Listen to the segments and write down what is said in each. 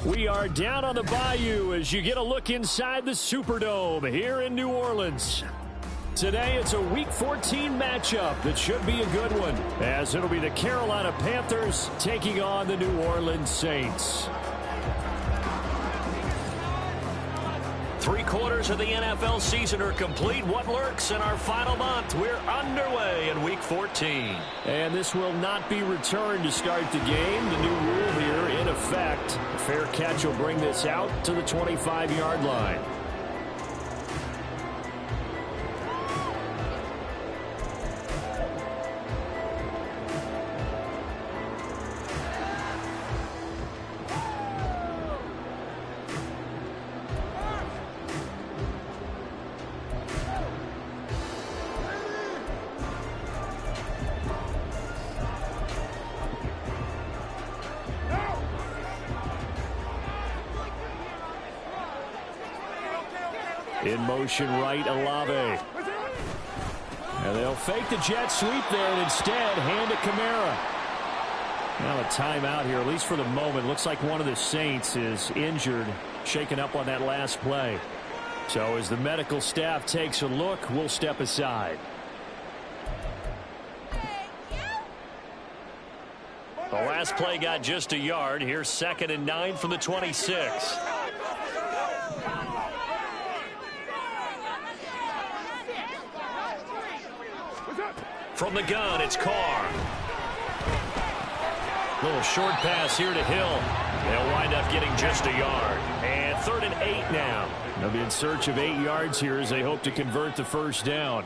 We are down on the bayou as you get a look inside the Superdome here in New Orleans. Today it's a Week 14 matchup that should be a good one, as it'll be the Carolina Panthers taking on the New Orleans Saints. 3/4 of the NFL season are complete. What lurks in our final month? We're underway in Week 14. And this will not be returned to start the game. The new rule here in effect. A fair catch will bring this out to the 25-yard line. In motion right, Olave. And they'll fake the jet sweep there and instead hand to Kamara. Now a timeout here, at least for the moment. Looks like one of the Saints is injured, shaken up on that last play. So as the medical staff takes a look, we'll step aside. The last play got just a yard. Here's 2nd and 9 from the 26. From the gun, it's Carr. Little short pass here to Hill. They'll wind up getting just a yard. And 3rd and 8 now. They'll be in search of 8 yards here as they hope to convert the first down.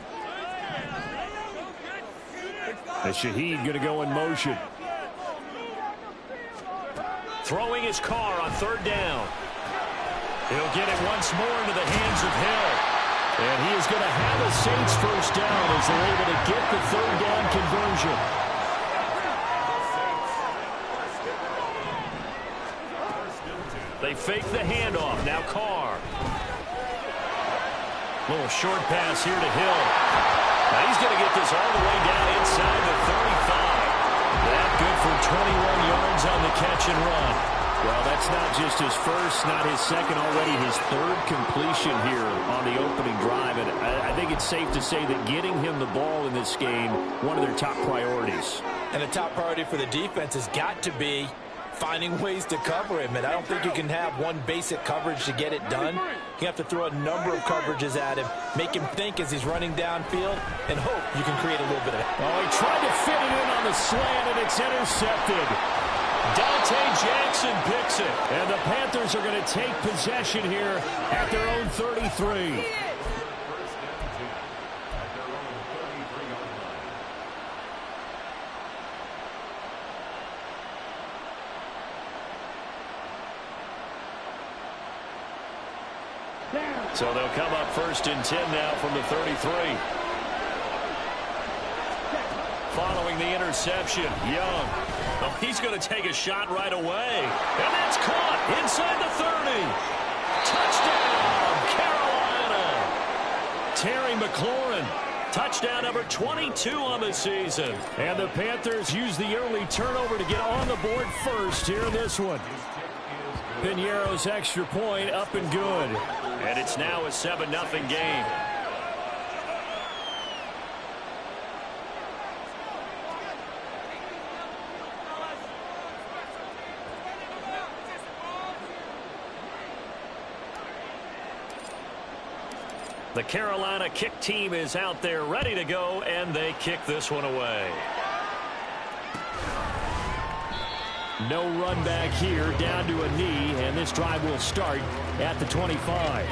As Shaheed going to go in motion. Throwing his Carr on 3rd down. He'll get it once more into the hands of Hill. And he is going to have a Saints first down as they're able to get the 3rd down conversion. They fake the handoff. Now Carr. Little short pass here to Hill. Now he's going to get this all the way down inside the 35. That good for 21 yards on the catch and run. Well, that's not just his first, not his second, already his 3rd completion here on the opening drive. And I think it's safe to say that getting him the ball in this game, one of their top priorities. And the top priority for the defense has got to be finding ways to cover him. And I don't think you can have one basic coverage to get it done. You have to throw a number of coverages at him, make him think as he's running downfield, and hope you can create a little bit of it. Oh, he tried to fit it in on the slant, and it's intercepted. Dante Jackson picks it. And the Panthers are going to take possession here at their own 33. So they'll come up 1st and 10 now from the 33. Following the interception, Young. Oh, he's going to take a shot right away. And that's caught inside the 30. Touchdown, Carolina. Terry McLaurin. Touchdown number 22 on the season. And the Panthers use the early turnover to get on the board first here in this one. Piñeiro's extra point up and good. And it's now a 7-0 game. The Carolina kick team is out there ready to go, and they kick this one away. No run back here, down to a knee, and this drive will start at the 25.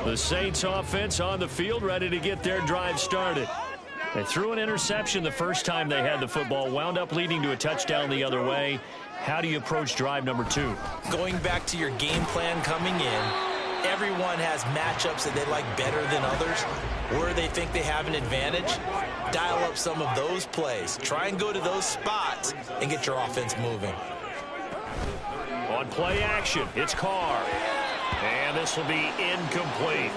The Saints offense on the field, ready to get their drive started. They threw an interception the first time they had the football, wound up leading to a touchdown the other way. How do you approach drive number 2? Going back to your game plan coming in, everyone has matchups that they like better than others. Where they think they have an advantage, dial up some of those plays. Try and go to those spots and get your offense moving. On play action, it's Carr. And this will be incomplete.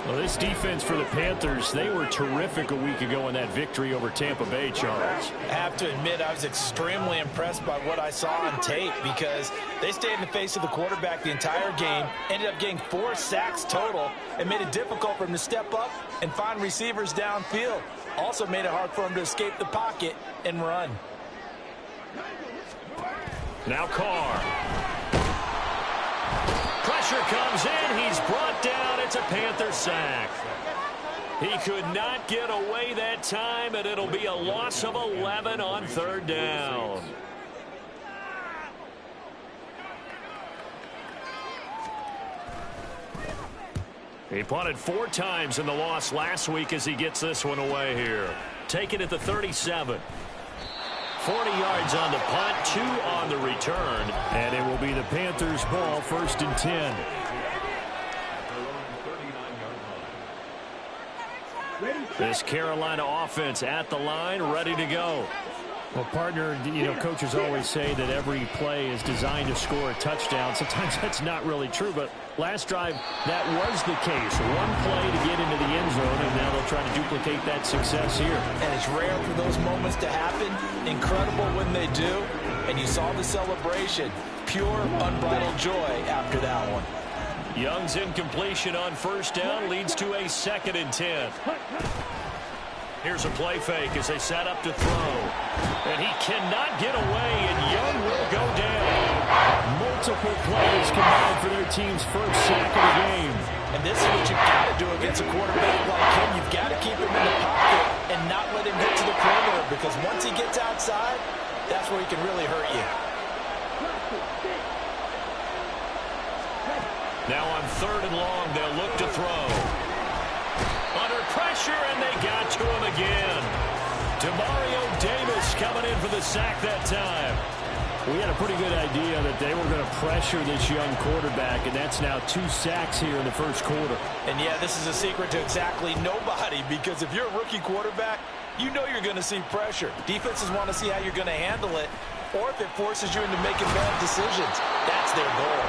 Well, this defense for the Panthers, they were terrific a week ago in that victory over Tampa Bay, Charles. I have to admit, I was extremely impressed by what I saw on tape because they stayed in the face of the quarterback the entire game, ended up getting 4 sacks total, and made it difficult for him to step up and find receivers downfield. Also made it hard for him to escape the pocket and run. Now Carr. Pressure comes in. He's brought down. It's a Panther sack. He could not get away that time, and it'll be a loss of 11 on 3rd down. He punted 4 times in the loss last week as he gets this one away here. Taken at the 37. 40 yards on the punt, 2 on the return. And it will be the Panthers' ball, 1st and 10. This Carolina offense at the line, ready to go. Well, partner, coaches always say that every play is designed to score a touchdown. Sometimes that's not really true, but last drive, that was the case. One play to get into the end zone, and now they'll try to duplicate that success here. And it's rare for those moments to happen. Incredible when they do. And you saw the celebration. Pure, unbridled joy after that one. Young's incompletion on 1st down leads to a 2nd and 10. Here's a play fake as they set up to throw. And he cannot get away, and Young will go down. Multiple players combined for their team's 1st sack of the game. And this is what you've got to do against a quarterback like him. You've got to keep him in the pocket and not let him get to the perimeter, because once he gets outside, that's where he can really hurt you. Now on 3rd and long, they'll look to throw. Under pressure, and they got to him again. Demario Davis coming in for the sack that time. We had a pretty good idea that they were going to pressure this young quarterback, and that's now 2 sacks here in the 1st quarter. And, yeah, this is a secret to exactly nobody, because if you're a rookie quarterback, you know you're going to see pressure. Defenses want to see how you're going to handle it, or if it forces you into making bad decisions. That's their goal.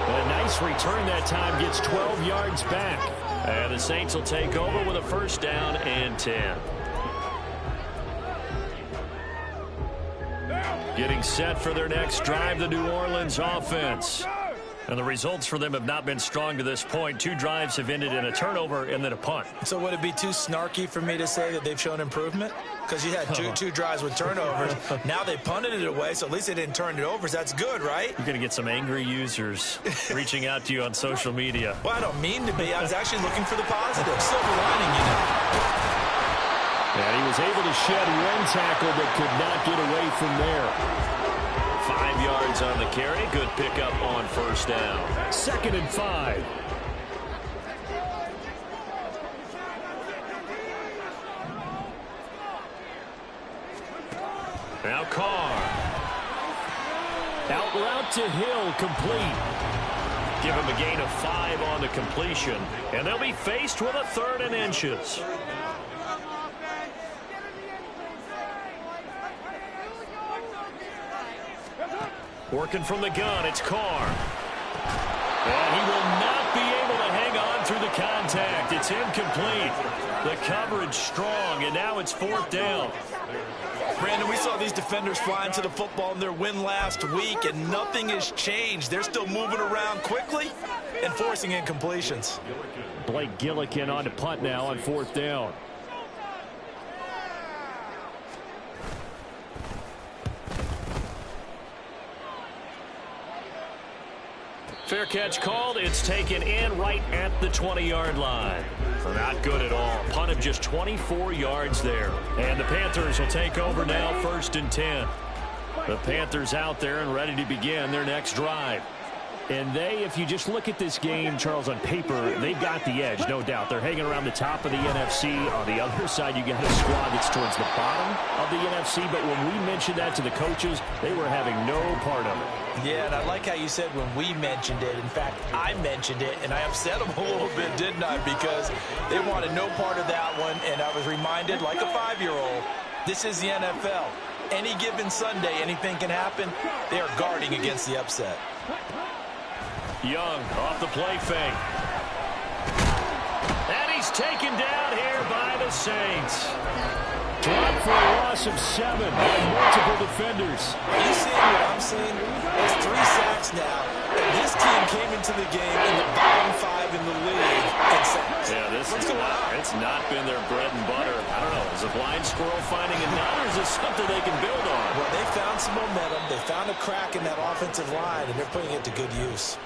A nice return that time, gets 12 yards back. And the Saints will take over with a 1st down and 10. Getting set for their next drive, the New Orleans offense. And the results for them have not been strong to this point. 2 drives have ended in a turnover and then a punt. So would it be too snarky for me to say that they've shown improvement? Because you had two drives with turnovers. Now they punted it away, so at least they didn't turn it over. So that's good, right? You're going to get some angry users reaching out to you on social media. Well, I don't mean to be. I was actually looking for the positive. Silver lining, you know. And he was able to shed 1 tackle but could not get away from there. 5 yards on the carry. Good pickup on 1st down. 2nd and 5. Now Carr. Out route to Hill, complete. Give him a gain of 5 on the completion. And they'll be faced with a 3rd and inches. Working from the gun, it's Carr. And he will not be able to hang on through the contact. It's incomplete. The coverage strong, and now it's 4th down. Brandon, we saw these defenders fly into the football in their win last week, and nothing has changed. They're still moving around quickly and forcing incompletions. Blake Gillikin on to punt now on 4th down. Fair catch called. It's taken in right at the 20-yard line. Not good at all. Punt of just 24 yards there. And the Panthers will take over now, 1st and 10. The Panthers out there and ready to begin their next drive. And they, if you just look at this game, Charles, on paper, they've got the edge, no doubt. They're hanging around the top of the NFC. On the other side, you got a squad that's towards the bottom of the NFC. But when we mentioned that to the coaches, they were having no part of it. Yeah, and I like how you said when we mentioned it. In fact, I mentioned it, and I upset them a little bit, didn't I? Because they wanted no part of that one, and I was reminded, like a 5-year-old, this is the NFL. Any given Sunday, anything can happen. They are guarding against the upset. Young off the play fake. And he's taken down here by the Saints. Dropped for a loss of 7 by multiple defenders. Are you seeing what I'm seeing? There's 3 sacks now. And this team came into the game in the bottom 5 in the league in sacks. Yeah, it's not been their bread and butter. I don't know. Is a blind squirrel finding a nut, or is this something they can build on? Well, they found some momentum. They found a crack in that offensive line, and they're putting it to good use.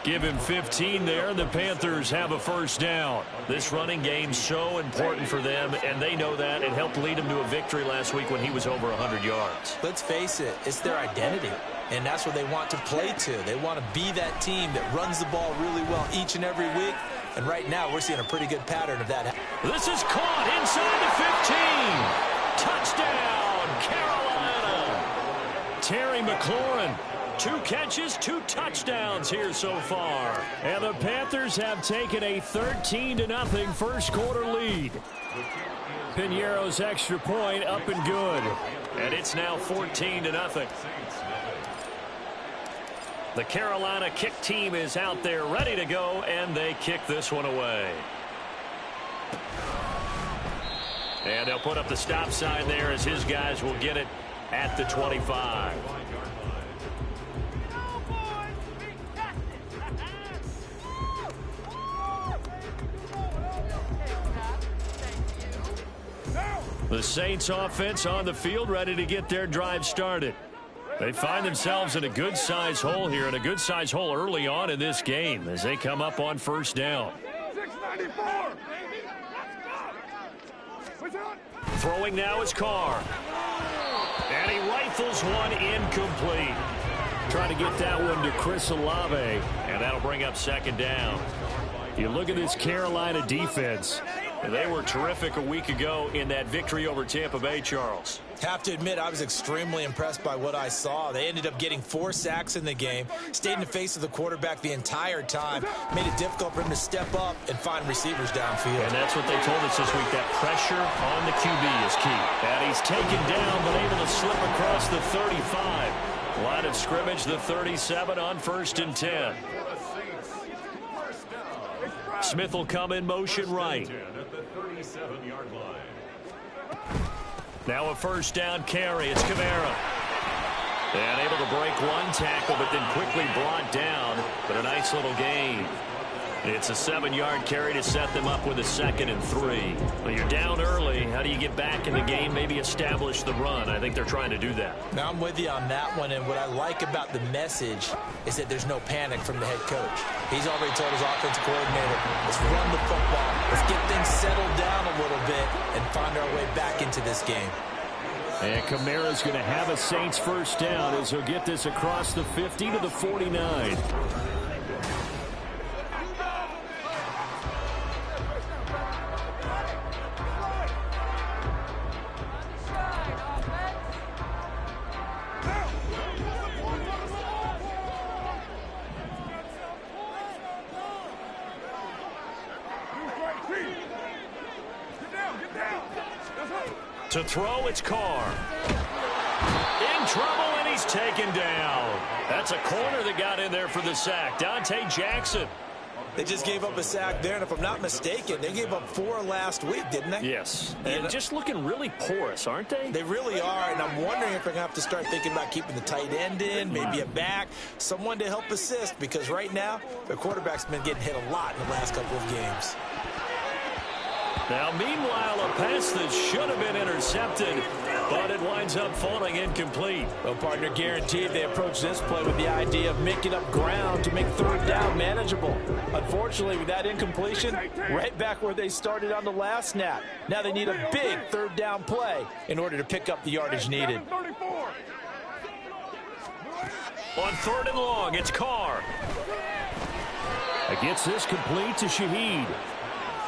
Give him 15 there. The Panthers have a 1st down. This running game's so important for them, and they know that. It helped lead him to a victory last week when he was over 100 yards. Let's face it, it's their identity, and that's what they want to play to. They want to be that team that runs the ball really well each and every week, and right now we're seeing a pretty good pattern of that. This is caught inside the 15. Touchdown, Carolina. Terry McLaurin. 2 catches, 2 touchdowns here so far. And the Panthers have taken a 13-0 first quarter lead. Piñeiro's extra point up and good. And it's now 14-0. The Carolina kick team is out there ready to go, and they kick this one away. And they'll put up the stop sign there as his guys will get it at the 25. The Saints offense on the field ready to get their drive started. They find themselves in a good-sized hole here, and a good-sized hole early on in this game as they come up on 1st down. Throwing now is Carr. And he rifles one incomplete. Trying to get that one to Chris Olave, and that'll bring up 2nd down. You look at this Carolina defense. They were terrific a week ago in that victory over Tampa Bay, Charles. Have to admit, I was extremely impressed by what I saw. They ended up getting 4 sacks in the game, stayed in the face of the quarterback the entire time, made it difficult for him to step up and find receivers downfield. And that's what they told us this week, that pressure on the QB is key. And he's taken down, but able to slip across the 35. Line of scrimmage, the 37 on 1st and 10. Smith will come in motion right. Now a 1st down carry. It's Kamara. And able to break one tackle, but then quickly brought down. But a nice little gain. It's a 7-yard carry to set them up with a 2nd and 3. Well, you're down early. How do you get back in the game, maybe establish the run? I think they're trying to do that. Now, I'm with you on that one, and what I like about the message is that there's no panic from the head coach. He's already told his offensive coordinator, let's run the football. Let's get things settled down a little bit and find our way back into this game. And Kamara's going to have a Saints 1st down as he'll get this across the 50 to the 49. To throw, it's Carr. In trouble, and he's taken down. That's a corner that got in there for the sack. Dante Jackson. They just gave up a sack there, and if I'm not mistaken, they gave up 4 last week, didn't they? Yes, and just looking really porous, aren't they? They really are, and I'm wondering if they're going to have to start thinking about keeping the tight end in, maybe a back, someone to help assist, because right now, their quarterback's been getting hit a lot in the last couple of games. Now, meanwhile, a pass that should have been intercepted, but it winds up falling incomplete. Well, partner, guaranteed they approach this play with the idea of making up ground to make third down manageable. Unfortunately, with that incompletion, right back where they started on the last snap. Now they need a big third down play in order to pick up the yardage needed. On 3rd and long, it's Carr. It gets this complete to Shaheed.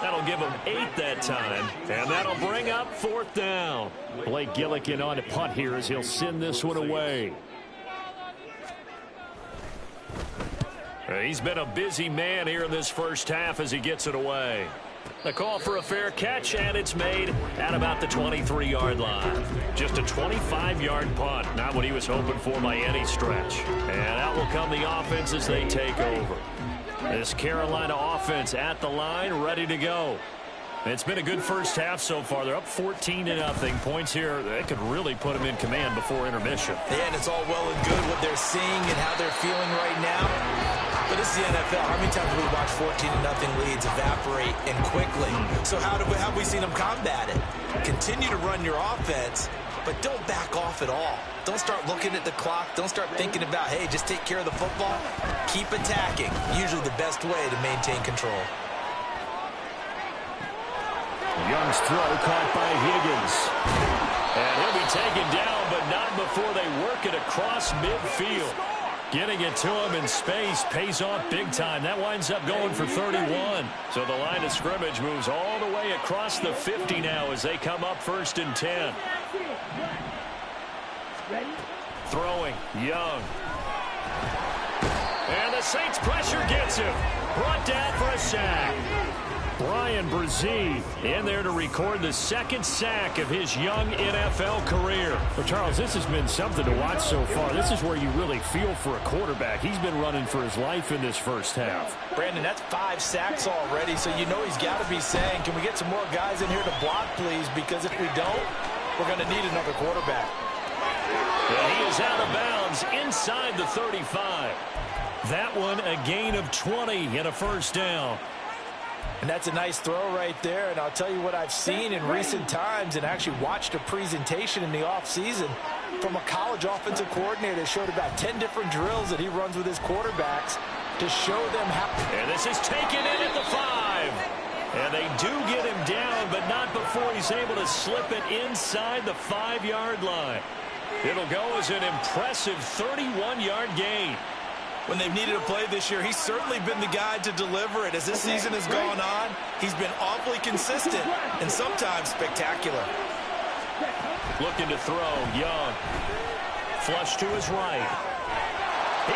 That'll give him 8 that time, and that'll bring up 4th down. Blake Gillikin on to punt here as he'll send this one away. He's been a busy man here in this first half as he gets it away. The call for a fair catch, and it's made at about the 23-yard line. Just a 25-yard punt, not what he was hoping for by any stretch. And out will come the offense as they take over. This Carolina offense at the line, ready to go. It's been a good first half so far. They're up 14-0. Points here, that could really put them in command before intermission. Yeah, and it's all well and good what they're seeing and how they're feeling right now. But this is the NFL. How many times have we watched 14-0 leads evaporate and quickly? So how have we seen them combat it? Continue to run your offense, but don't back off at all. Don't start looking at the clock. Don't start thinking about, hey, just take care of the football. Keep attacking. Usually the best way to maintain control. Young's throw caught by Higgins. And he'll be taken down, but not before they work it across midfield. Getting it to him in space pays off big time. That winds up going for 31. So the line of scrimmage moves all the way across the 50 now as they come up 1st and 10. Throwing, Young. And the Saints pressure gets him. Brought down for a sack. Brian Brzee in there to record the 2nd sack of his young NFL career. Well, Charles, this has been something to watch so far. This is where you really feel for a quarterback. He's been running for his life in this first half. Brandon, that's 5 sacks already, so you know he's got to be saying, can we get some more guys in here to block, please? Because if we don't, we're going to need another quarterback. And he is out of bounds inside the 35. That one a gain of 20 and a 1st down. And that's a nice throw right there. And I'll tell you what I've seen in recent times and actually watched a presentation in the offseason from a college offensive coordinator that showed about 10 different drills that he runs with his quarterbacks to show them how. And this is taken in at the 5. And they do get him down, but not before he's able to slip it inside the 5-yard line. It'll go as an impressive 31-yard gain. When they've needed a play this year, he's certainly been the guy to deliver it. As this season has gone on, he's been awfully consistent and sometimes spectacular. Looking to throw, Young. Flush to his right.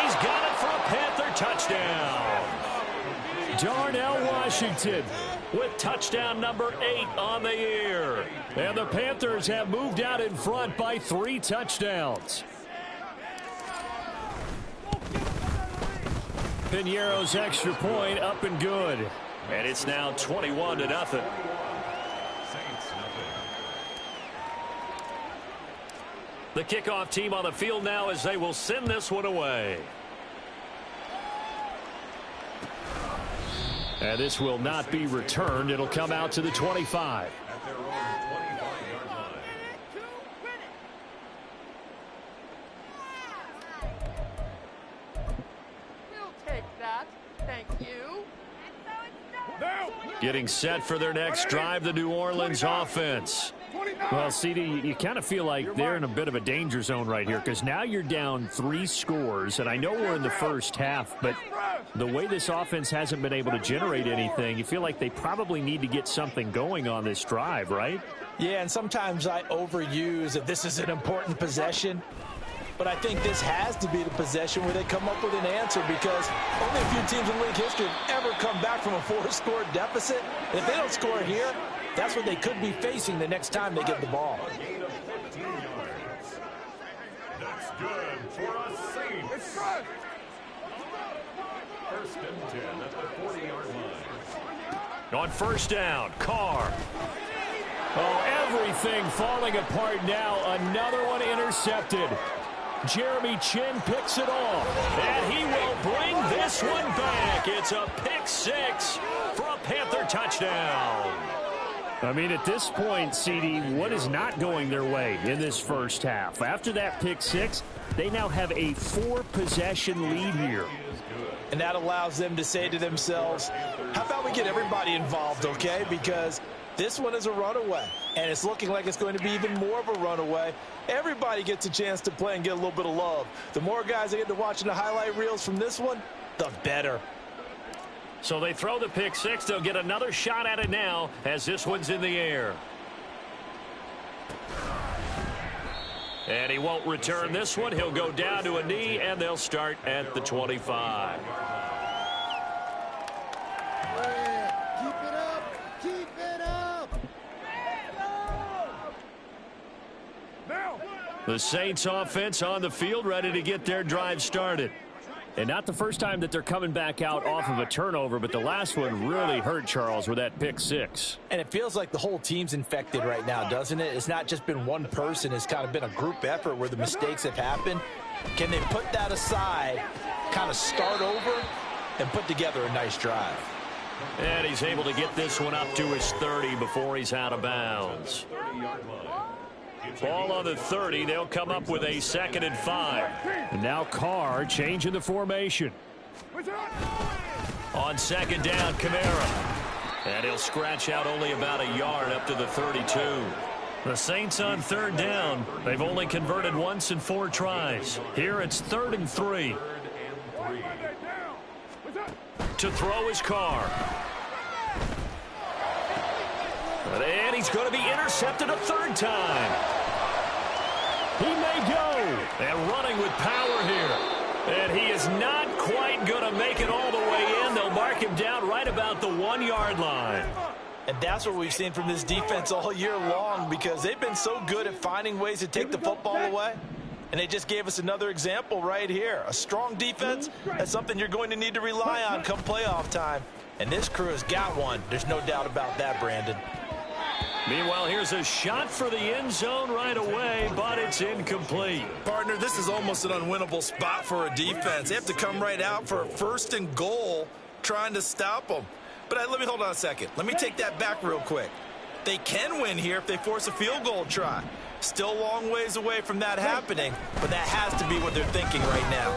He's got it for a Panther touchdown. Darnell Washington with touchdown number 8 on the year. And the Panthers have moved out in front by 3 touchdowns. Piñeiro's extra point up and good. And it's now 21-0. The kickoff team on the field now as they will send this one away. And this will not be returned. It'll come out to the 25. Getting set for their next drive, the New Orleans offense. Well, CD, you kind of feel like they're in a bit of a danger zone right here because now you're down 3 scores, and I know we're in the first half, but the way this offense hasn't been able to generate anything, you feel like they probably need to get something going on this drive, right? Yeah, and sometimes I overuse if this is an important possession. But I think this has to be the possession where they come up with an answer because only a few teams in league history have ever come back from a 4-score deficit. And if they don't score here, that's what they could be facing the next time they get the ball. That's good for a Saints. First and 10 at the 40-yard On first down, Carr. Oh, everything falling apart now. Another one intercepted. Jeremy Chin picks it off. And he will bring this one back. It's a pick six for a Panther touchdown. I mean, at this point, CD, what is not going their way in this first half? After that pick six, they now have a 4-possession lead here. And that allows them to say to themselves, how about we get everybody involved, okay? Because this one is a runaway, and it's looking like it's going to be even more of a runaway. Everybody gets a chance to play and get a little bit of love. The more guys that get to watching the highlight reels from this one, the better. So they throw the pick six. They'll get another shot at it now as this one's in the air. And he won't return this one. He'll go down to a knee, and they'll start at the 25. The Saints offense on the field, ready to get their drive started. And not the first time that they're coming back out off of a turnover, but the last one really hurt, Charles, with that pick six. And it feels like the whole team's infected right now, doesn't it? It's not just been one person. It's kind of been a group effort where the mistakes have happened. Can they put that aside, kind of start over, and put together a nice drive? And he's able to get this one up to his 30 before he's out of bounds. Ball on the 30. They'll come up with a 2nd and 5. And now Carr changing the formation. On 2nd down, Kamara. And he'll scratch out only about a yard up to the 32. The Saints on 3rd down. They've only converted once in 4 tries. Here it's 3rd and 3. To throw is Carr. And he's going to be intercepted a 3rd time. He may go. And running with power here. And he is not quite going to make it all the way in. They'll mark him down right about the 1-yard line. And that's what we've seen from this defense all year long, because they've been so good at finding ways to take the football away. And they just gave us another example right here. A strong defense, that's something you're going to need to rely on come playoff time. And this crew has got one. There's no doubt about that, Brandon. Meanwhile, here's a shot for the end zone right away, but it's incomplete. Partner, this is almost an unwinnable spot for a defense. They have to come right out for a 1st and goal trying to stop them. But let me hold on a second. Let me take that back real quick. They can win here if they force a field goal try. Still a long ways away from that happening, but that has to be what they're thinking right now.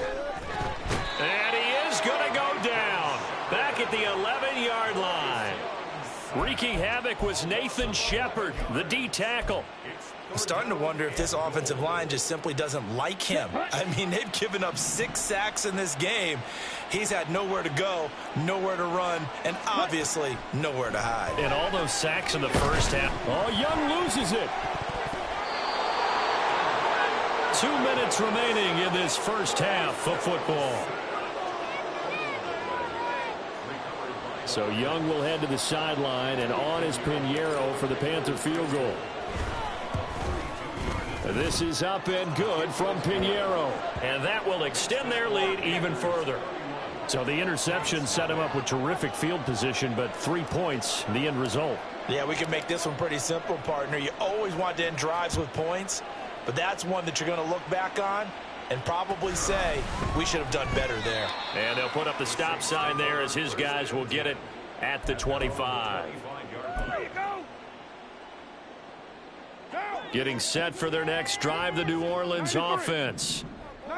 And he is going to go down back at the 11-yard line. Wreaking havoc was Nathan Shepard, the D tackle. I'm starting to wonder if this offensive line just simply doesn't like him. I mean, they've given up 6 sacks in this game. He's had nowhere to go, nowhere to run, and obviously nowhere to hide. And all those sacks in the first half. Oh, Young loses it. 2 minutes remaining in this first half of football. So Young will head to the sideline, and on is Pinheiro for the Panther field goal. This is up and good from Pinheiro. And that will extend their lead even further. So the interception set him up with terrific field position, but 3 points, the end result. Yeah, we can make this one pretty simple, partner. You always want to end drives with points, but that's one that you're going to look back on and probably say, we should have done better there. And they'll put up the stop sign there as his guys will get it at the 25. Getting set for their next drive, the New Orleans offense.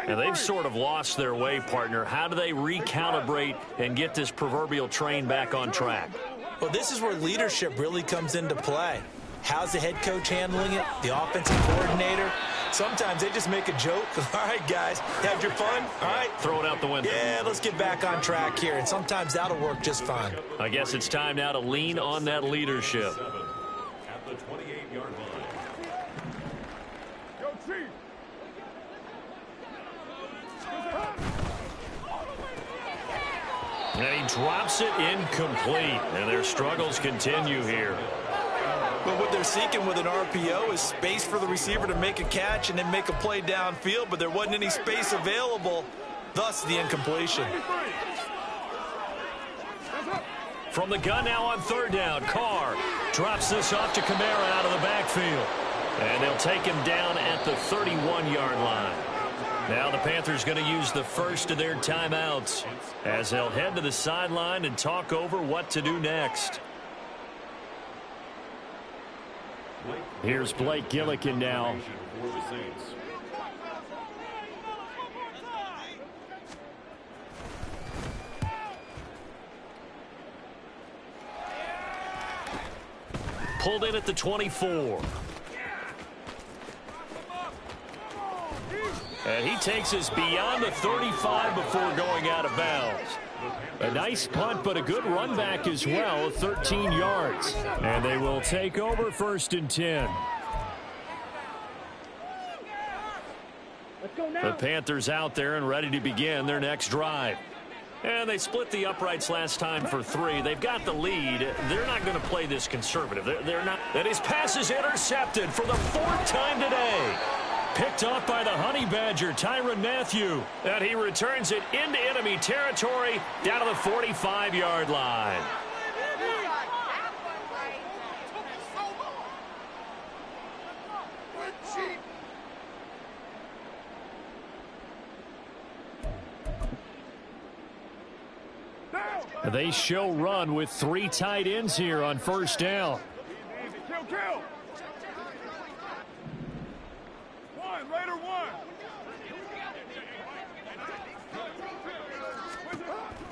And they've sort of lost their way, partner. How do they recalibrate and get this proverbial train back on track? Well, this is where leadership really comes into play. How's the head coach handling it? The offensive coordinator? Sometimes they just make a joke. All right, guys, had your fun? All right. Throw it out the window. Yeah, let's get back on track here. And sometimes that'll work just fine. I guess it's time now to lean on that leadership. At the 28-yard line. Go Chiefs! And he drops it incomplete. And their struggles continue here. But what they're seeking with an RPO is space for the receiver to make a catch and then make a play downfield, but there wasn't any space available, thus the incompletion. From the gun now on third down. Carr drops this off to Kamara out of the backfield. And they'll take him down at the 31-yard line. Now the Panthers going to use the first of their timeouts as they'll head to the sideline and talk over what to do next. Here's Blake Gillikin now. Pulled in at the 24. And he takes us beyond the 35 before going out of bounds. A nice punt, but a good run back as well, 13 yards. And they will take over 1st and 10. The Panthers out there and ready to begin their next drive. And they split the uprights last time for 3. They've got the lead. They're not going to play this conservative. They're not. And his pass is intercepted for the 4th time today. Picked off by the Honey Badger, Tyrann Mathieu. And he returns it into enemy territory down to the 45-yard line. They show run with 3 tight ends here on 1st down. Kill. Raider 1.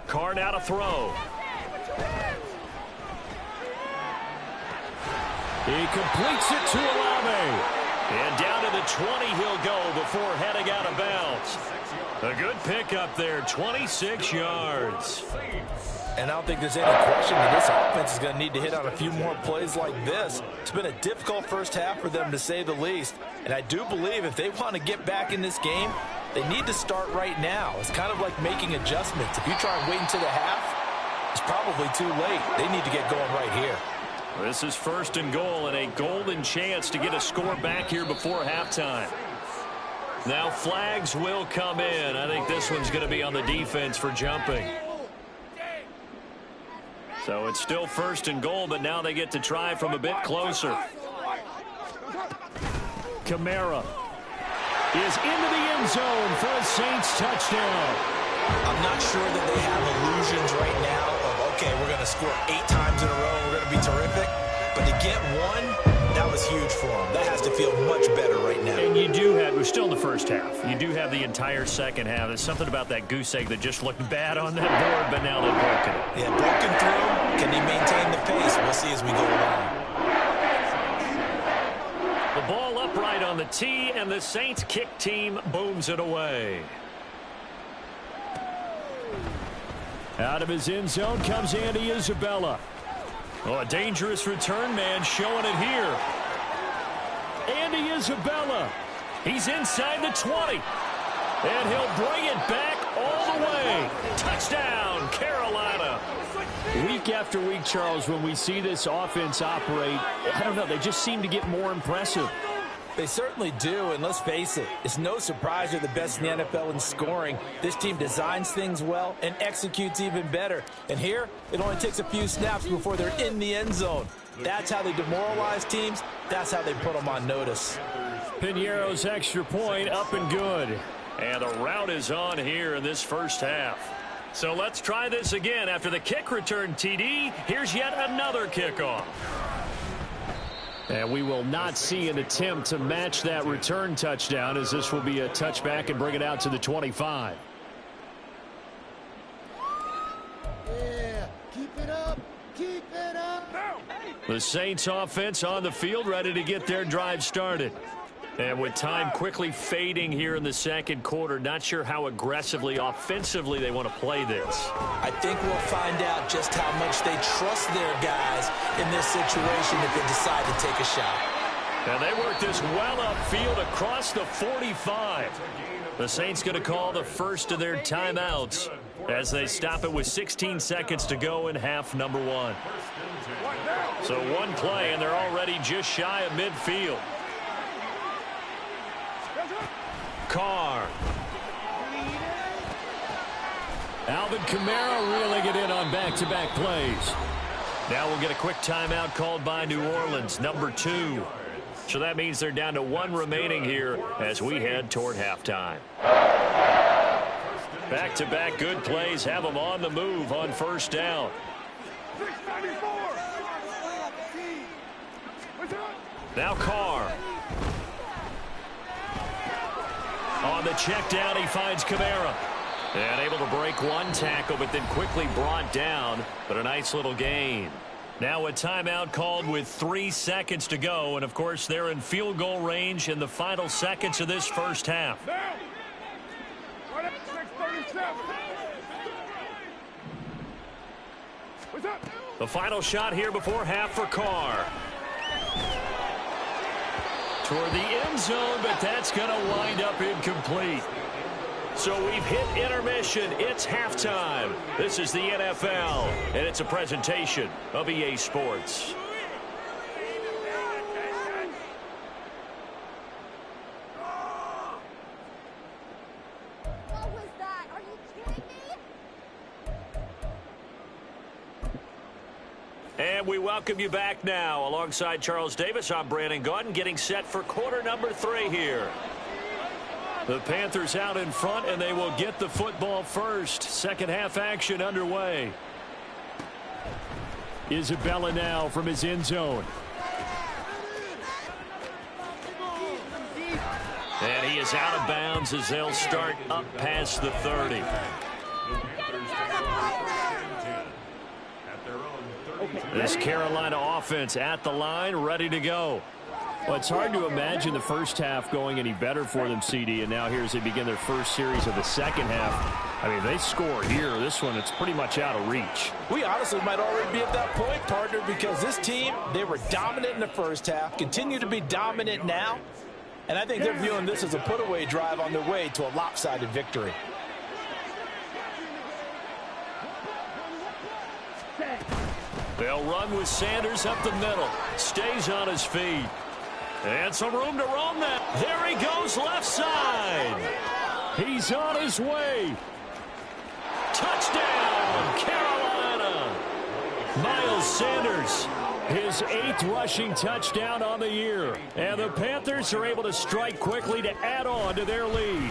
Carr now to throw. He completes it to Olave. And down to the 20 he'll go before heading out of bounds. A good pickup there, 26 yards. And I don't think there's any question that this offense is going to need to hit on a few more plays like this. It's been a difficult first half for them, to say the least. And I do believe if they want to get back in this game, they need to start right now. It's kind of like making adjustments. If you try and wait until the half, it's probably too late. They need to get going right here. This is 1st and goal and a golden chance to get a score back here before halftime. Now flags will come in. I think this one's going to be on the defense for jumping. So it's still 1st and goal, but now they get to try from a bit closer. Kamara is into the end zone for a Saints touchdown. I'm not sure that they have illusions right now of, okay, we're going to score 8 times in a row and we're going to be terrific. But to get one, that was huge for them. That has to feel much better right now. And you do have, we're still in the first half. You do have the entire second half. There's something about that goose egg that just looked bad on that board, but now they've broken it. Yeah, broken through. Can he maintain the pace? We'll see as we go along. The ball upright on the tee, and the Saints kick team booms it away. Out of his end zone comes Andy Isabella. Oh, a dangerous return man showing it here. Andy Isabella. He's inside the 20. And he'll bring it back all the way. Touchdown, Carolina. Week after week, Charles, when we see this offense operate, I don't know, they just seem to get more impressive. They certainly do, and let's face it, it's no surprise they're the best in the NFL in scoring. This team designs things well and executes even better. And here, it only takes a few snaps before they're in the end zone. That's how they demoralize teams. That's how they put them on notice. Piñeiro's extra point up and good. And the route is on here in this first half. So let's try this again. After the kick return TD, here's yet another kickoff. And we will not see an attempt to match that return touchdown, as this will be a touchback and bring it out to the 25. Yeah, keep it up. Keep it up. The Saints offense on the field, ready to get their drive started. And with time quickly fading here in the second quarter, not sure how aggressively, offensively they want to play this. I think we'll find out just how much they trust their guys in this situation if they decide to take a shot. And they work this well upfield across the 45. The Saints going to call the first of their timeouts as they stop it with 16 seconds to go in half number 1. So one play, and they're already just shy of midfield. Carr. Alvin Kamara reeling it in on back-to-back plays. Now we'll get a quick timeout called by New Orleans, number 2. So that means they're down to 1 remaining here as we head toward halftime. Back-to-back good plays have them on the move on first down. Now Carr. On the check down, he finds Kamara. And able to break one tackle, but then quickly brought down. But a nice little gain. Now a timeout called with 3 seconds to go. And, of course, they're in field goal range in the final seconds of this first half. The final shot here before half for Carr. Toward the end zone, but that's going to wind up incomplete. So we've hit intermission. It's halftime. This is the NFL, and it's a presentation of EA Sports. What was that? Are you kidding me? And we welcome you back now. Alongside Charles Davis, I'm Brandon Gaudin, getting set for quarter number 3 here. The Panthers out in front, and they will get the football first. Second half action underway. Isabella now from his end zone. And he is out of bounds as they'll start up past the 30. This Carolina offense at the line, ready to go. Well, it's hard to imagine the first half going any better for them, CD, and now here as they begin their first series of the second half. I mean, they score here. This one, it's pretty much out of reach. We honestly might already be at that point, partner, because this team, they were dominant in the first half, continue to be dominant now, and I think they're viewing this as a put-away drive on their way to a lopsided victory. They'll run with Sanders up the middle. Stays on his feet. And some room to roam that. There he goes, left side. He's on his way. Touchdown, Carolina. Miles Sanders, his 8th rushing touchdown on the year. And the Panthers are able to strike quickly to add on to their lead.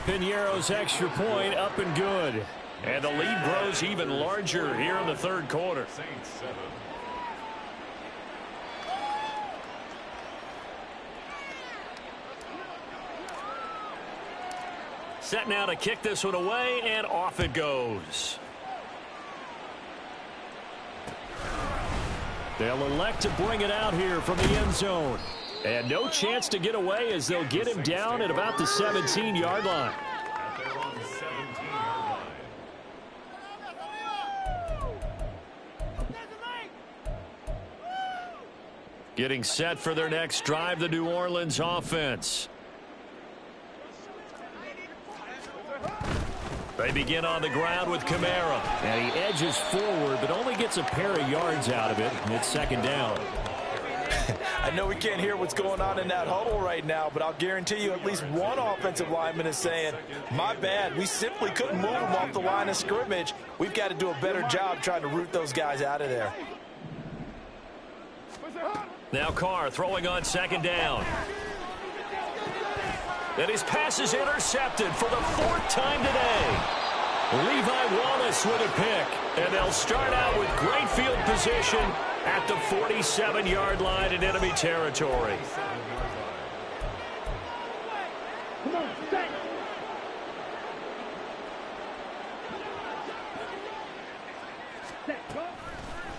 Piñeiro's extra point up and good. And the lead grows even larger here in the third quarter. Set now to kick this one away, and off it goes. They'll elect to bring it out here from the end zone. And no chance to get away as they'll get him down at about the 17-yard line. Getting set for their next drive, the New Orleans offense. They begin on the ground with Kamara. And he edges forward, but only gets a pair of yards out of it. It's second down. I know we can't hear what's going on in that huddle right now, but I'll guarantee you at least one offensive lineman is saying, my bad, we simply couldn't move them off the line of scrimmage. We've got to do a better job trying to root those guys out of there. Now Carr throwing on second down. And his pass is intercepted for the 4th time today. Levi Wallace with a pick. And they'll start out with great field position at the 47-yard line in enemy territory.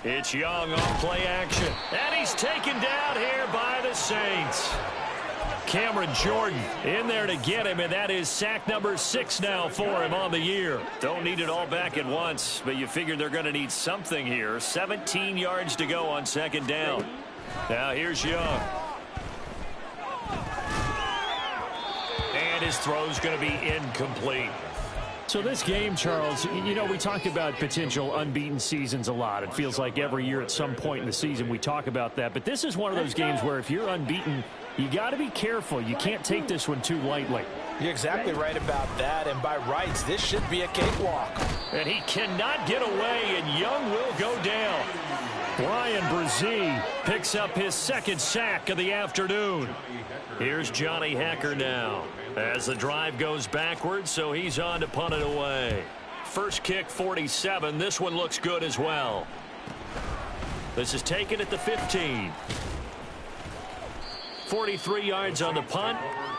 It's Young on play action. And he's taken down here by the Saints. Cameron Jordan in there to get him, and that is sack number 6 now for him on the year. Don't need it all back at once, but you figure they're going to need something here. 17 yards to go on second down. Now here's Young. And his throw's going to be incomplete. So this game, Charles, you know, we talk about potential unbeaten seasons a lot. It feels like every year at some point in the season we talk about that. But this is one of those games where if you're unbeaten, you got to be careful. You can't take this one too lightly. You're exactly right about that. And by rights, this should be a cakewalk. And he cannot get away, and Young will go down. Brian Brzee picks up his second sack of the afternoon. Here's Johnny Hekker now as the drive goes backwards, so he's on to punt it away. First kick, 47. This one looks good as well. This is taken at the 15. 43 yards on the punt,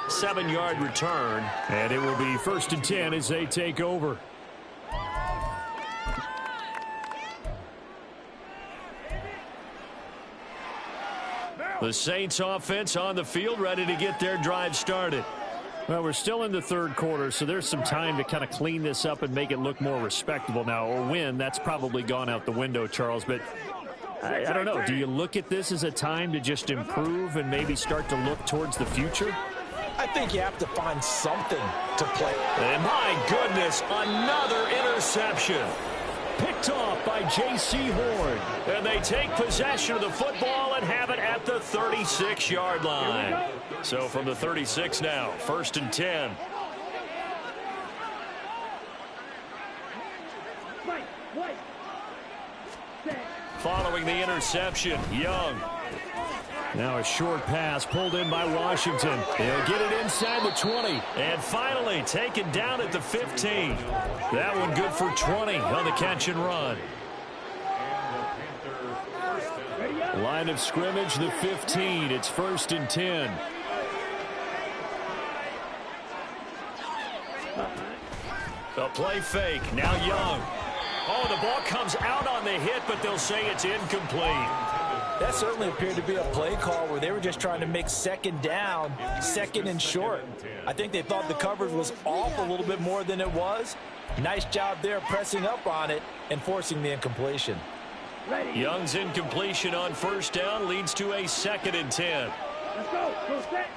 7-yard return, and it will be 1st and 10 as they take over. The Saints offense on the field, ready to get their drive started. Well, we're still in the third quarter, so there's some time to kind of clean this up and make it look more respectable now. Or win, that's probably gone out the window, Charles. But I don't know. Do you look at this as a time to just improve and maybe start to look towards the future? I think you have to find something to play. And my goodness, another interception. Picked off by J.C. Horn. And they take possession of the football and have it at the 36-yard line. So from the 36 now, 1st and 10. Following the interception, Young. Now a short pass pulled in by Washington. They'll get it inside the 20. And finally taken down at the 15. That one good for 20 on the catch and run. Line of scrimmage, the 15. It's 1st and 10. The play fake. Now Young. Oh, the ball comes out on the hit, but they'll say it's incomplete. That certainly appeared to be a play call where they were just trying to make second down, second and short. I think they thought the coverage was off a little bit more than it was. Nice job there pressing up on it and forcing the incompletion. Young's incompletion on 1st down leads to a 2nd and 10. Let's go. Go set.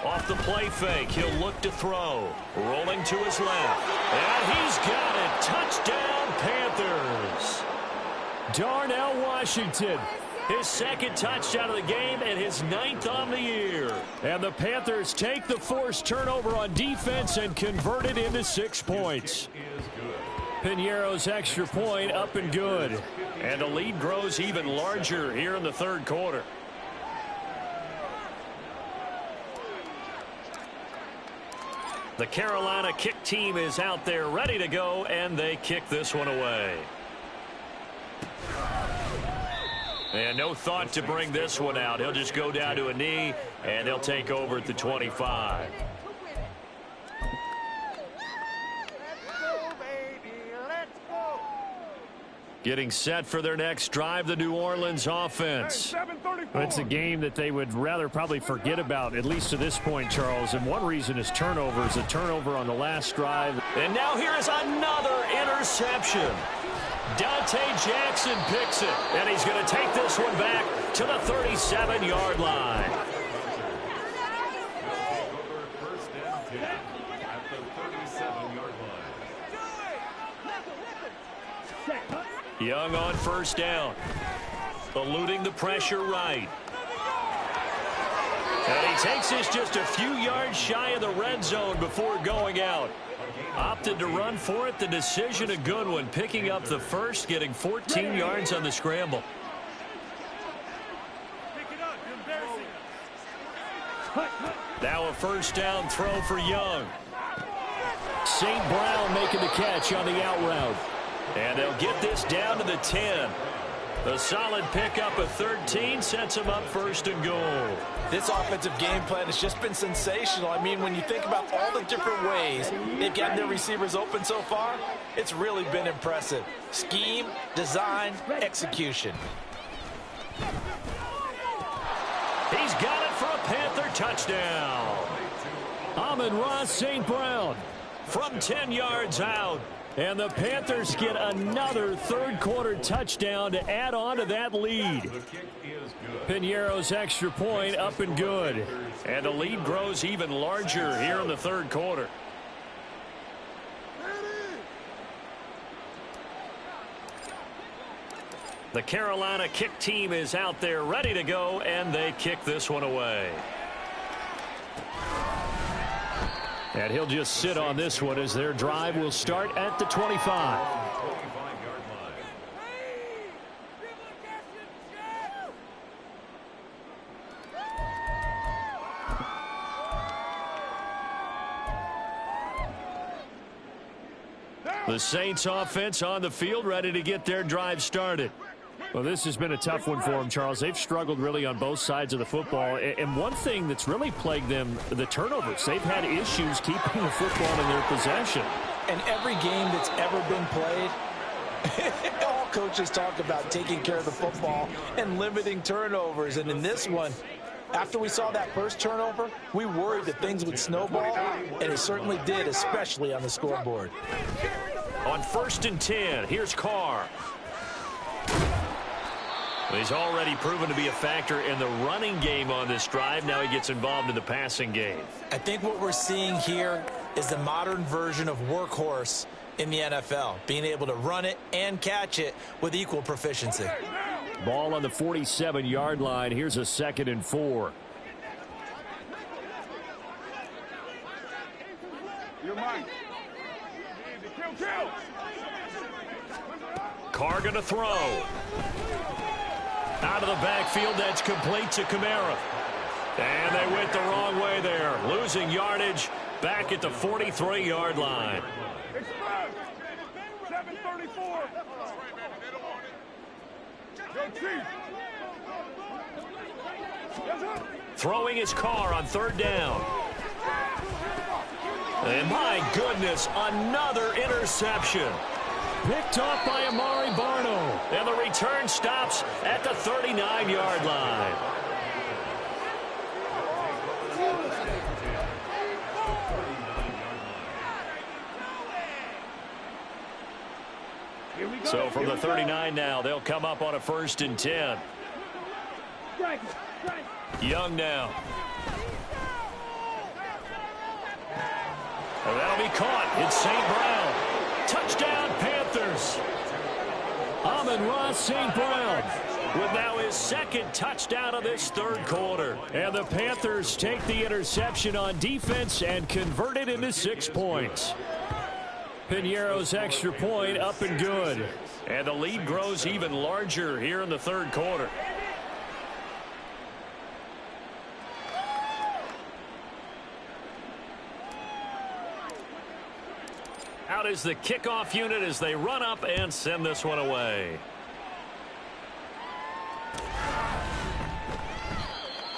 Off the play fake, he'll look to throw. Rolling to his left. And he's got it. Touchdown, Panthers. Darnell Washington, his 2nd touchdown of the game and his 9th on the year. And the Panthers take the forced turnover on defense and convert it into 6 points. Piñeiro's extra point up and good. And the lead grows even larger here in the third quarter. The Carolina kick team is out there ready to go, and they kick this one away. And no thought to bring this one out. He'll just go down to a knee, and they'll take over at the 25. Getting set for their next drive, the New Orleans offense. It's a game that they would rather probably forget about, at least to this point, Charles. And one reason is turnovers, a turnover on the last drive. And now here is another interception. Dante Jackson picks it, and he's going to take this one back to the 37-yard line. Young on 1st down. Eluding the pressure right. And he takes this just a few yards shy of the red zone before going out. Opted to run for it. The decision a good one. Picking up the first, getting 14 yards on the scramble. Now a 1st down throw for Young. St. Brown making the catch on the out route. And they'll get this down to the 10. The solid pickup of 13 sets them up 1st and goal. This offensive game plan has just been sensational. I mean, when you think about all the different ways they've gotten their receivers open so far, it's really been impressive. Scheme, design, execution. He's got it for a Panther touchdown. Amon-Ra St. Brown from 10 yards out. And the Panthers get another third-quarter touchdown to add on to that lead. Piñeiro's extra point up and good. And the lead grows even larger here in the third quarter. The Carolina kick team is out there ready to go, and they kick this one away. And he'll just sit on this one as their drive will start at the 25. The Saints offense on the field ready to get their drive started. Well, this has been a tough one for them, Charles. They've struggled really on both sides of the football. And one thing that's really plagued them, the turnovers. They've had issues keeping the football in their possession. And every game that's ever been played, all coaches talk about taking care of the football and limiting turnovers. And in this one, after we saw that first turnover, we worried that things would snowball, and it certainly did, especially on the scoreboard. On 1st and 10, here's Carr. He's already proven to be a factor in the running game on this drive. Now he gets involved in the passing game. I think what we're seeing here is the modern version of workhorse in the NFL, being able to run it and catch it with equal proficiency. Ball on the 47-yard line. Here's a 2nd and 4. You're mine. Kill. Carr going to throw. Out of the backfield, that's complete to Kamara. And they went the wrong way there. Losing yardage back at the 43-yard line. 734. Throwing his Carr on 3rd down. And my goodness, another interception. Picked off by Amari Barno. And the return stops at the 39-yard line. So from the 39 now, they'll come up on a 1st and 10. Young now. And that'll be caught. It's St. Brown. Touchdown, Panthers. Amon-Ra St. Brown with now his 2nd touchdown of this 3rd quarter. And the Panthers take the interception on defense and convert it into 6 points. Piñeiro's extra point up and good. And the lead grows even larger here in the 3rd quarter. Out is the kickoff unit as they run up and send this one away.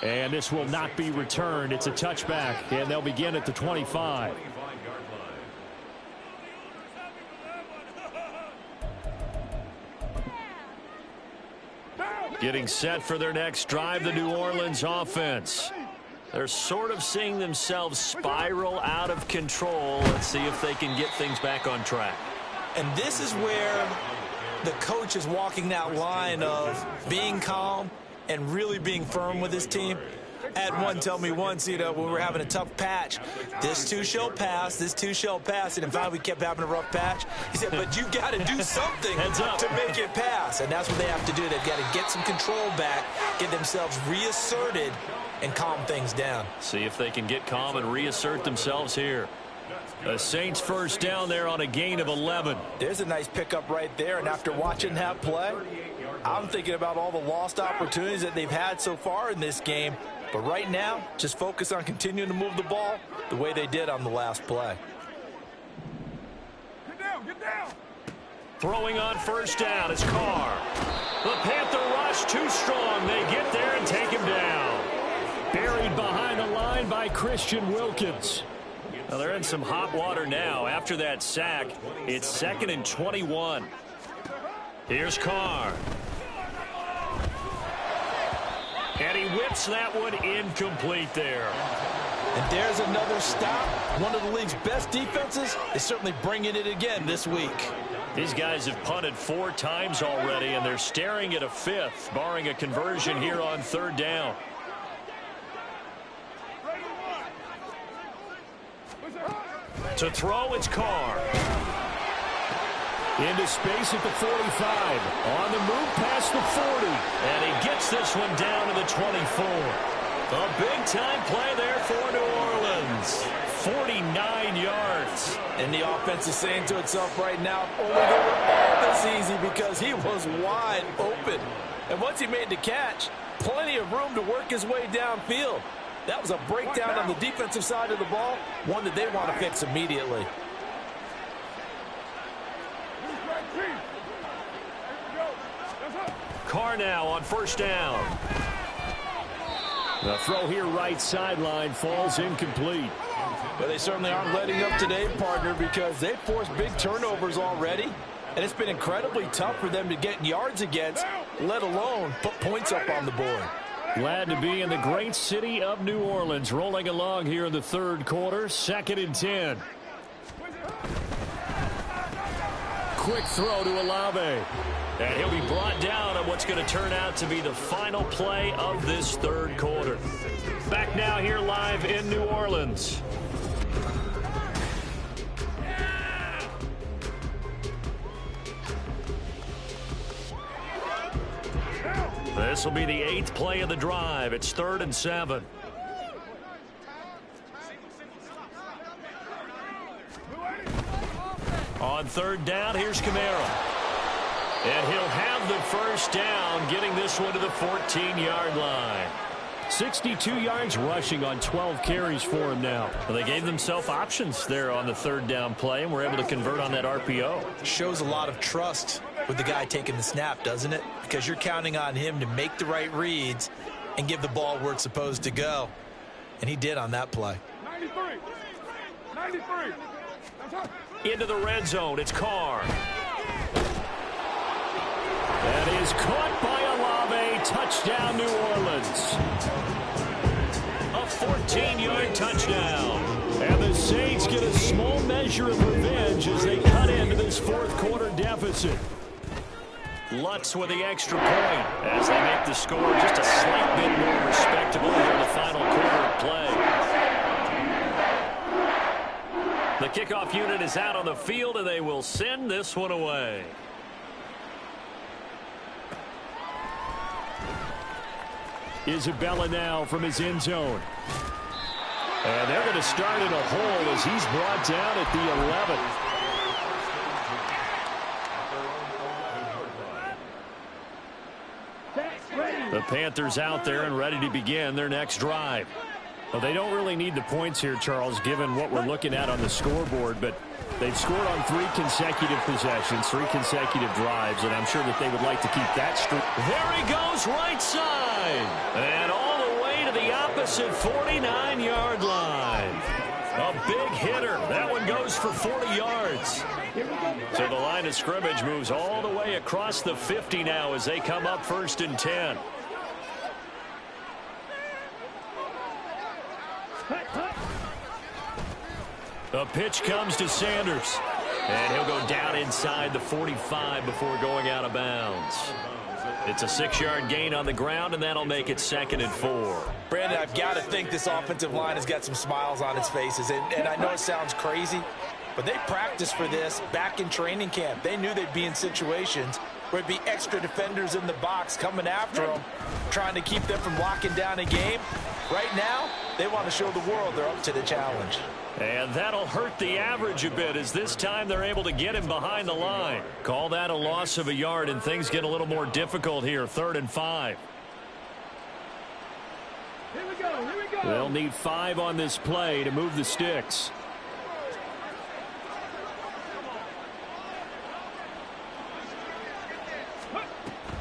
And this will not be returned. It's a touchback, and they'll begin at the 25. Getting set for their next drive, the New Orleans offense. They're sort of seeing themselves spiral out of control. Let's see if they can get things back on track. And this is where the coach is walking that line of being calm and really being firm with his team. I had one tell me once, when we were having a tough patch, this too shall pass, this too shall pass. And in fact, we kept having a rough patch. He said, but you got to do something to make it pass. And that's what they have to do. They've got to get some control back, get themselves reasserted, and calm things down. See if they can get calm and reassert themselves here. The Saints 1st down there on a gain of 11. There's a nice pickup right there. And after watching that play, I'm thinking about all the lost opportunities that they've had so far in this game. But right now, just focus on continuing to move the ball the way they did on the last play. Get down. Throwing on 1st down is Carr. The Panther rush too strong. They get there and take him down. Buried behind the line by Christian Wilkins. Now they're in some hot water now. After that sack, it's 2nd and 21. Here's Carr. And he whips that one incomplete there. And there's another stop. One of the league's best defenses is certainly bringing it again this week. These guys have punted 4 times already, and they're staring at a 5th, barring a conversion here on 3rd down. To throw, it's Carr. Into space at the 45. On the move past the 40. And he gets this one down to the 24. A big-time play there for New Orleans. 49 yards. And the offense is saying to itself right now, only they were all this easy because he was wide open. And once he made the catch, plenty of room to work his way downfield. That was a breakdown on the defensive side of the ball, one that they want to fix immediately. Carr now on first down. The throw here right sideline falls incomplete. But they certainly aren't letting up today, partner, because they've forced big turnovers already. And it's been incredibly tough for them to get yards against, let alone put points up on the board. Glad to be in the great city of New Orleans, rolling along here in the third quarter, 2nd and 10. Quick throw to Olave. And he'll be brought down on what's going to turn out to be the final play of this third quarter. Back now here live in New Orleans. This will be the 8th play of the drive. It's 3rd and 7. On 3rd down, here's Kamara. And he'll have the first down, getting this one to the 14-yard line. 62 yards rushing on 12 carries for him now. Well, they gave themselves options there on the 3rd down play, and were able to convert on that RPO. Shows a lot of trust with the guy taking the snap, doesn't it? Because you're counting on him to make the right reads and give the ball where it's supposed to go. And he did on that play. 93. Into the red zone, it's Carr. That is caught by Olave. Touchdown, New Orleans. A 14-yard touchdown. And the Saints get a small measure of revenge as they cut into this 4th quarter deficit. Lutz with the extra point as they make the score just a slight bit more respectable here in the final quarter of play. The kickoff unit is out on the field, and they will send this one away. Isabella now from his end zone. And they're going to start in a hole as he's brought down at the 11. The Panthers out there and ready to begin their next drive. Well, they don't really need the points here, Charles, given what we're looking at on the scoreboard, but they've scored on 3 consecutive possessions, 3 consecutive drives, and I'm sure that they would like to keep that streak. There he goes right side. And all the way to the opposite 49-yard line. A big hitter. That one goes for 40 yards. So the line of scrimmage moves all the way across the 50 now as they come up 1st and 10. The pitch comes to Sanders. And he'll go down inside the 45 before going out of bounds. It's a 6-yard gain on the ground, and that'll make it 2nd and 4. Brandon, I've got to think this offensive line has got some smiles on its faces. And I know it sounds crazy, but they practiced for this back in training camp. They knew they'd be in situations where it'd be extra defenders in the box coming after them, trying to keep them from locking down a game. Right now, they want to show the world they're up to the challenge. And that'll hurt the average a bit as this time they're able to get him behind the line. Call that a loss of a yard, and things get a little more difficult here. 3rd and 5. Here we go. They'll need 5 on this play to move the sticks.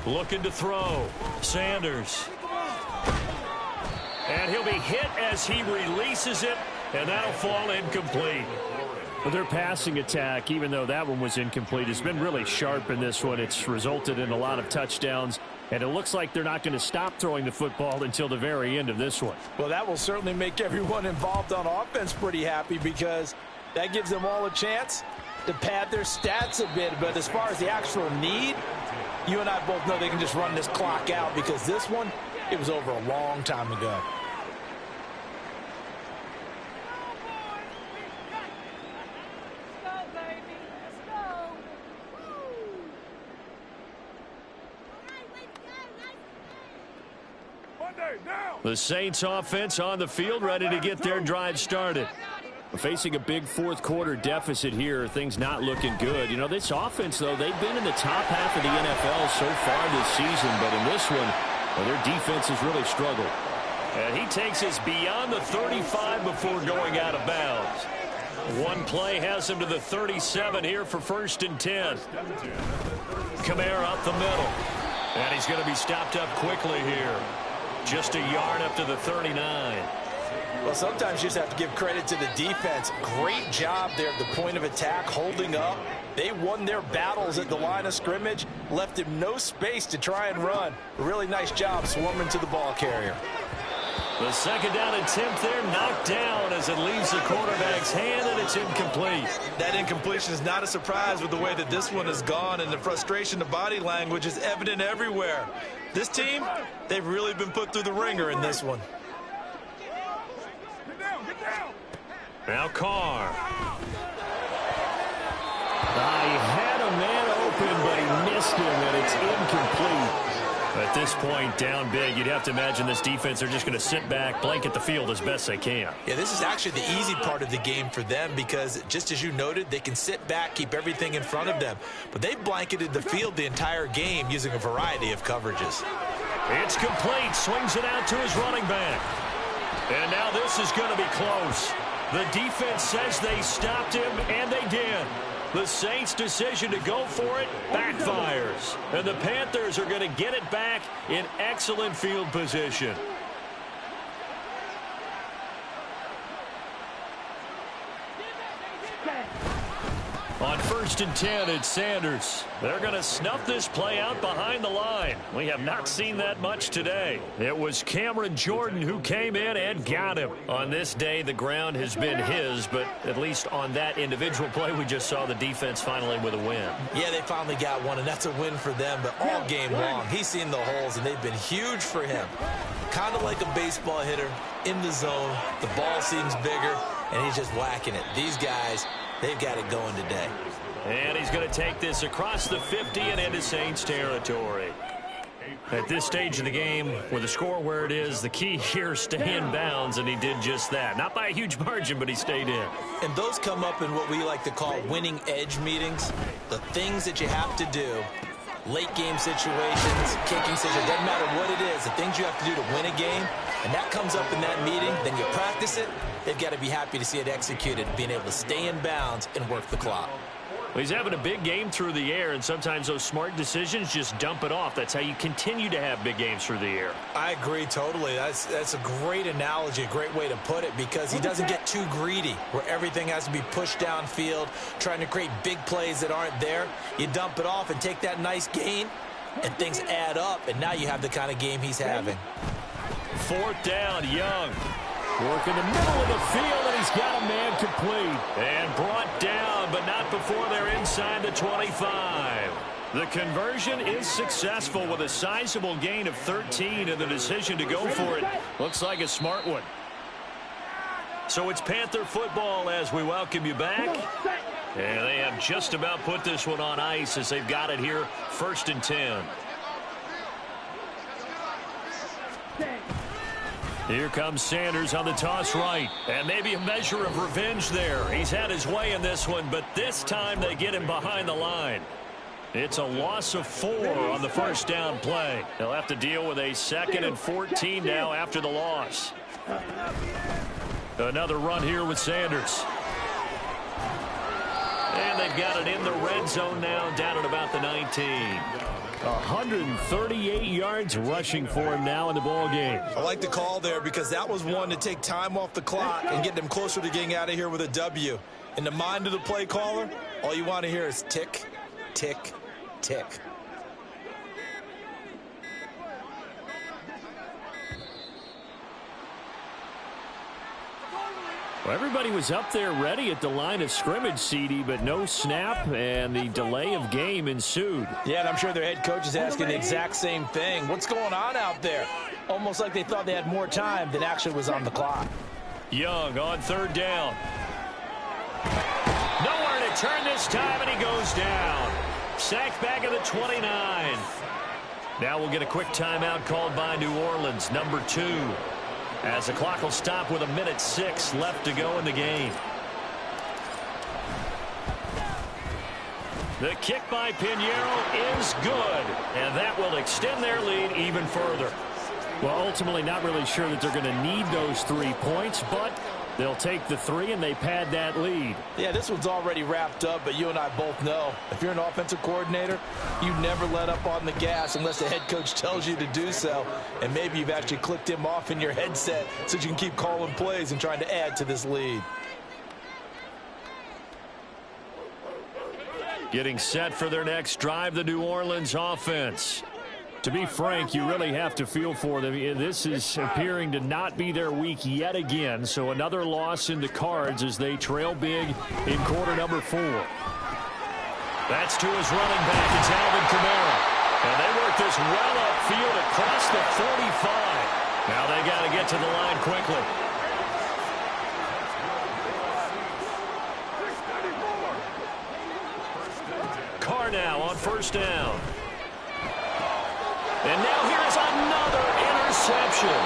Looking to throw. Sanders. And he'll be hit as he releases it, and that'll fall incomplete. But their passing attack, even though that one was incomplete, has been really sharp in this one. It's resulted in a lot of touchdowns, and it looks like they're not going to stop throwing the football until the very end of this one. Well, that will certainly make everyone involved on offense pretty happy because that gives them all a chance to pad their stats a bit. But as far as the actual need, you and I both know they can just run this clock out because this one, it was over a long time ago. The Saints offense on the field, ready to get their drive started. Facing a big fourth quarter deficit here, things not looking good. You know, this offense, though, they've been in the top half of the NFL so far this season, but in this one, well, their defense has really struggled. And he takes us beyond the 35 before going out of bounds. One play has him to the 37 here for 1st and 10. Kamara up the middle. And he's going to be stopped up quickly here. Just a yard up to the 39. Well, sometimes you just have to give credit to the defense. Great job there at the point of attack, holding up. They won their battles at the line of scrimmage, left him no space to try and run. A really nice job swarming to the ball carrier. The 2nd down attempt there knocked down as it leaves the quarterback's hand, and it's incomplete. That incompletion is not a surprise with the way that this one has gone, and the frustration, the body language is evident everywhere. This team, they've really been put through the ringer in this one. Now Carr. I had a man open, but he missed him, and it's incomplete. At this point, down big, you'd have to imagine this defense, they're just going to sit back, blanket the field as best they can. Yeah, this is actually the easy part of the game for them because, just as you noted, they can sit back, keep everything in front of them. But they've blanketed the field the entire game using a variety of coverages. It's complete. Swings it out to his running back. And now this is going to be close. The defense says they stopped him, and they did. The Saints' decision to go for it backfires. And the Panthers are going to get it back in excellent field position. On 1st and 10, it's Sanders. They're going to snuff this play out behind the line. We have not seen that much today. It was Cameron Jordan who came in and got him. On this day, the ground has been his, but at least on that individual play, we just saw the defense finally with a win. Yeah, they finally got one, and that's a win for them, but all game long, he's seen the holes, and they've been huge for him. Kind of like a baseball hitter in the zone. The ball seems bigger, and he's just whacking it. These guys, they've got it going today. And he's going to take this across the 50 and into Saints territory. At this stage of the game, with the score where it is, the key here is stay in bounds, and he did just that. Not by a huge margin, but he stayed in. And those come up in what we like to call winning edge meetings. The things that you have to do, late game situations, kicking situations, doesn't matter what it is, the things you have to do to win a game, and that comes up in that meeting, then you practice it. They've got to be happy to see it executed, being able to stay in bounds and work the clock. Well, he's having a big game through the air, and sometimes those smart decisions just dump it off. That's how you continue to have big games through the air. I agree totally. That's a great analogy, a great way to put it, because he doesn't get too greedy where everything has to be pushed downfield, trying to create big plays that aren't there. You dump it off and take that nice gain, and things add up, and now you have the kind of game he's having. 4th down, Young. Work in the middle of the field, and he's got a man complete. And brought down, but not before they're inside the 25. The conversion is successful with a sizable gain of 13, and the decision to go for it looks like a smart one. So it's Panther football as we welcome you back. And they have just about put this one on ice as they've got it here, 1st and 10. Here comes Sanders on the toss right. And maybe a measure of revenge there. He's had his way in this one, but this time they get him behind the line. It's a loss of 4 on the 1st down play. They'll have to deal with a 2nd and 14 now after the loss. Another run here with Sanders. And they've got it in the red zone now, down at about the 19. 138 yards rushing for him now in the ball game. I like the call there because that was one to take time off the clock and get them closer to getting out of here with a W. In the mind of the play caller, all you want to hear is tick, tick, tick. Well, everybody was up there ready at the line of scrimmage, CD, but no snap, and the delay of game ensued. Yeah, and I'm sure their head coach is asking the exact same thing. What's going on out there? Almost like they thought they had more time than actually was on the clock. Young on 3rd down. Nowhere to turn this time, and he goes down. Sacked back at the 29. Now we'll get a quick timeout called by New Orleans, number 2. As the clock will stop with 1:06 left to go in the game. The kick by Pinheiro is good, and that will extend their lead even further. Well, ultimately not really sure that they're going to need those 3 points, but they'll take the 3 and they pad that lead. Yeah, this one's already wrapped up, but you and I both know if you're an offensive coordinator, you never let up on the gas unless the head coach tells you to do so. And maybe you've actually clicked him off in your headset so you can keep calling plays and trying to add to this lead. Getting set for their next drive, the New Orleans offense. To be frank, you really have to feel for them. This is appearing to not be their week yet again, so another loss in the cards as they trail big in quarter number 4. That's to his running back. It's Alvin Kamara. And they work this well upfield across the 45. Now they got to get to the line quickly. Carr now on first down. And now here's another interception.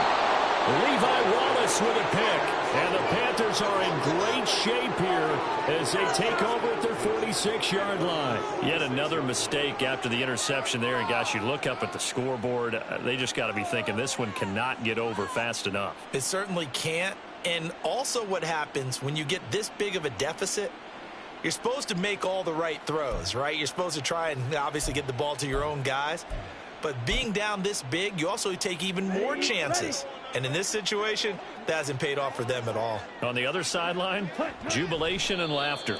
Levi Wallace with a pick. And the Panthers are in great shape here as they take over at their 46-yard line. Yet another mistake after the interception there. And, gosh, you look up at the scoreboard. They just got to be thinking this one cannot get over fast enough. It certainly can't. And also what happens when you get this big of a deficit, you're supposed to make all the right throws, right? You're supposed to try and obviously get the ball to your own guys. But being down this big, you also take even more chances. And in this situation, that hasn't paid off for them at all. On the other sideline, jubilation and laughter.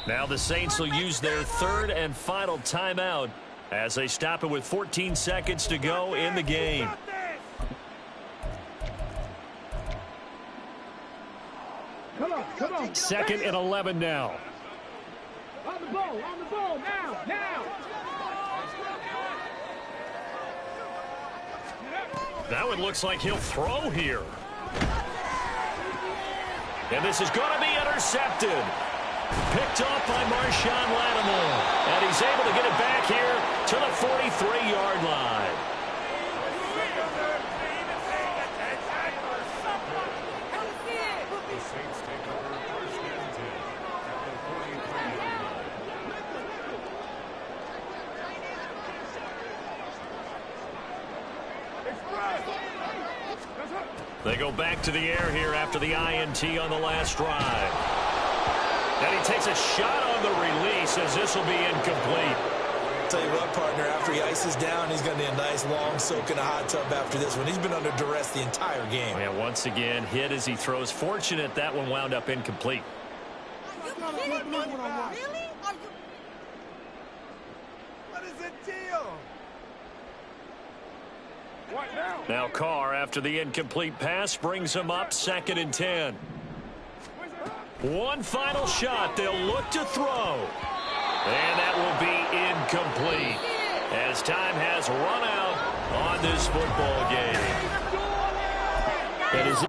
Now the Saints will use their 3rd and final timeout as they stop it with 14 seconds to go in the game. Come on. 2nd and 11 now. On the ball, now. That one looks like he'll throw here. And this is going to be intercepted. Picked off by Marshawn Lattimore. And he's able to get it back here to the 43-yard line. They go back to the air here after the INT on the last drive. And he takes a shot on the release as this will be incomplete. Tell you what, partner, after he ices down, he's going to need a nice long soak in a hot tub after this one. He's been under duress the entire game. And once again, hit as he throws. Fortunate that one wound up incomplete. Are you kidding me? Really? Are you... What is the deal? What now? Now Carr, after the incomplete pass, brings him up 2nd and 10. One final shot. They'll look to throw. And that will be incomplete as time has run out on this football game. That is